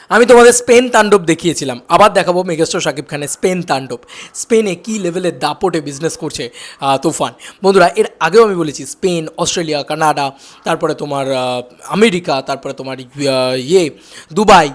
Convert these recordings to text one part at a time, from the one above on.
আমি তোমাদের স্পেন তাণ্ডব দেখিয়েছিলাম, আবার দেখাবো মেগাস্টার শাকিব খানের স্পেন তাণ্ডব। স্পেনে কী লেভেলের দাপটে বিজনেস করছে তুফান। বন্ধুরা, এর আগেও আমি বলেছি স্পেন, অস্ট্রেলিয়া, কানাডা, তারপরে তোমার আমেরিকা, তারপরে তোমার দুবাই,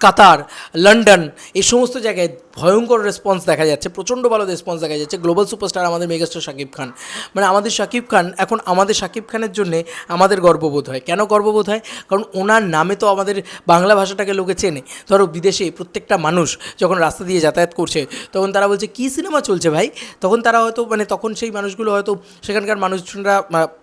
কাতার, লন্ডন, এই সমস্ত জায়গায় ভয়ঙ্কর রেসপন্স দেখা যাচ্ছে, প্রচণ্ড ভালো রেসপন্স দেখা যাচ্ছে। গ্লোবাল সুপারস্টার আমাদের মেগাস্টার শাকিব খান, মানে আমাদের শাকিব খান এখন আমাদের শাকিব খানের জন্যে আমাদের গর্ববোধ হয়। কেন গর্ববোধ হয়? কারণ ওনার নামে তো আমাদের বাংলা ভাষাটাকে লোকে চেনে। ধরো বিদেশে প্রত্যেকটা মানুষ যখন রাস্তা দিয়ে যাতায়াত করছে তখন তারা বলছে কী সিনেমা চলছে ভাই, তখন তারা হয়তো মানে তখন সেই মানুষগুলো হয়তো সেখানকার মানুষজনরা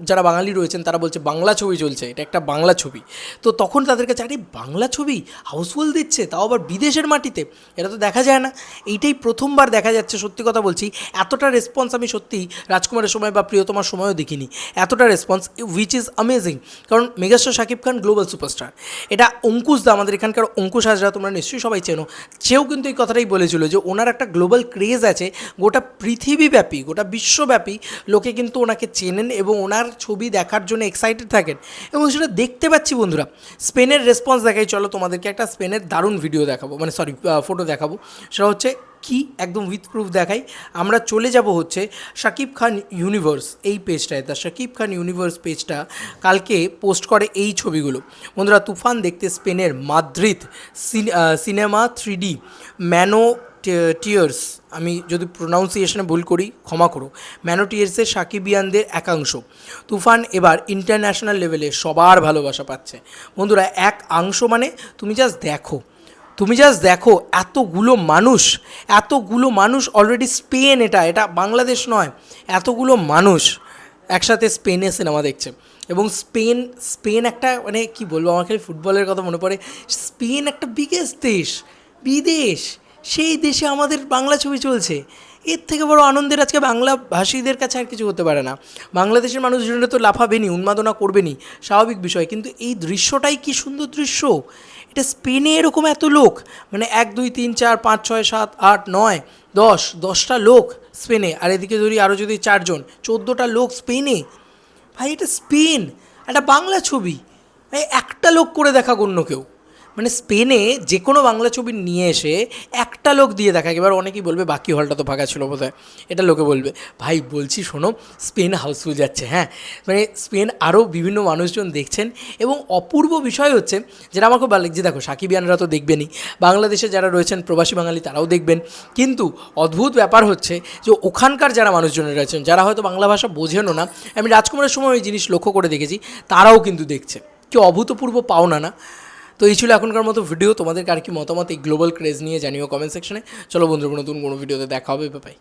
যারা বাঙালি রয়েছেন তারা বলছে বাংলা ছবি চলছে, এটা একটা বাংলা ছবি। তো তখন তাদের কাছে আরে বাংলা ছবি হাউসফুল দিচ্ছে, তাও আবার বিদেশের মাটিতে, এটা তো দেখা যায় না। এইটাই প্রথমবার দেখা যাচ্ছে, সত্যি কথা বলছি। এতটা রেসপন্স আমি সত্যি রাজকুমারের সময় বা প্রিয়তমার সময়ও দেখিনি, এতটা রেসপন্স, উইচ ইজ অ্যামেজিং। কারণ megastar Shakib Khan global superstar. এটা অঙ্কুশ দা, আমাদের এখানকার অঙ্কুশ হাজরা, তোমরা নিশ্চয়ই সবাই চেনো, সেও কিন্তু এই কথাটাই বলেছিল যে ওনার একটা গ্লোবাল ক্রেজ আছে, গোটা পৃথিবীব্যাপী, গোটা বিশ্বব্যাপী লোকে কিন্তু ওনাকে চেনেন এবং ওনার ছবি দেখার জন্য এক্সাইটেড থাকেন, এবং সেটা দেখতে পাচ্ছি। বন্ধুরা, স্পেনের রেসপন্স দেখাই, চলো তোমাদেরকে একটা স্পেনের দারুণ ভিডিও দেখাবো, মানে সরি ফটো দেখাবো। সেটা হচ্ছে কি, একদম উইথ প্রুফ দেখাই। আমরা চলে যাব হচ্ছে শাকিব খান ইউনিভার্স এই পেজটায়। তা শাকিব খান ইউনিভার্স পেজটা কালকে পোস্ট করে এই ছবিগুলো। বন্ধুরা, তুফান দেখতে স্পেনের Madrid cinema 3D Mano tears, আমি যদি প্রোনাউন্সিয়েশনে ভুল করি ক্ষমা করো, ম্যানো টিয়ার্সের সাকিবিয়ানদের একাংশ। তুফান এবার ইন্টারন্যাশনাল লেভেলে সবার ভালোবাসা পাচ্ছে। বন্ধুরা, একাংশ মানে তুমি জাস্ট দেখো এতগুলো মানুষ অলরেডি স্পেন, এটা বাংলাদেশ নয়, এতগুলো মানুষ একসাথে স্পেনে সিনেমা দেখছে। এবং স্পেন একটা, মানে কি বলবো, আমার খালি ফুটবলের কথা মনে পড়ে। স্পেন একটা বিগেস্ট বিদেশ, সেই দেশে আমাদের বাংলা ছবি চলছে। এর থেকে বড় আনন্দের আজকে বাংলাভাষীদের কাছে আর কিছু হতে পারে না। বাংলাদেশের মানুষজনরা তো লাফাবেনি, উন্মাদনা করবেনি, স্বাভাবিক বিষয়, কিন্তু এই দৃশ্যটাই কি সুন্দর দৃশ্য। এটা স্পেনে এরকম এত লোক, মানে 1 2 3 4 5 6 7 8 9 10টা লোক স্পেনে, আর এদিকে যদি আরও যদি 4 জন 14টা লোক স্পেনে। ভাই, এটা স্পেন, একটা বাংলা ছবি, ভাই একটা লোক করে দেখা অন্য কেউ, মানে স্পেনে যে কোনো বাংলা ছবি নিয়ে এসে একটা লোক দিয়ে দেখা। এবার অনেকেই বলবে বাকি হলটা তো ফাঁকা ছিল বোধহয়, এটা লোকে বলবে। ভাই বলছি শোনো, স্পেন হাউসফুল যাচ্ছে, হ্যাঁ, মানে স্পেন আরও বিভিন্ন মানুষজন দেখছেন। এবং অপূর্ব বিষয় হচ্ছে, যেটা আমার খুব ভালো লাগছে, দেখো সাকিবিয়ানরা তো দেখবেনই, বাংলাদেশে যারা রয়েছেন প্রবাসী বাঙালি তারাও দেখবেন, কিন্তু অদ্ভুত ব্যাপার হচ্ছে যে ওখানকার যারা মানুষজন রয়েছেন, যারা হয়তো বাংলা ভাষা বোঝেনও না, আমি রাজকুমারের সময় ওই জিনিস লক্ষ্য করে দেখেছি, তারাও কিন্তু দেখছে। কি অভূতপূর্ব পাওনা না? তো এই ছিল এখনকার মতো ভিডিও। তোমাদের আর কি মতামত এই গ্লোবাল ক্রেজ নিয়ে জানিও কমেন্ট সেকশনে। চলো বন্ধুরা, নতুন কোনো ভিডিওতে দেখা হবে, বাই।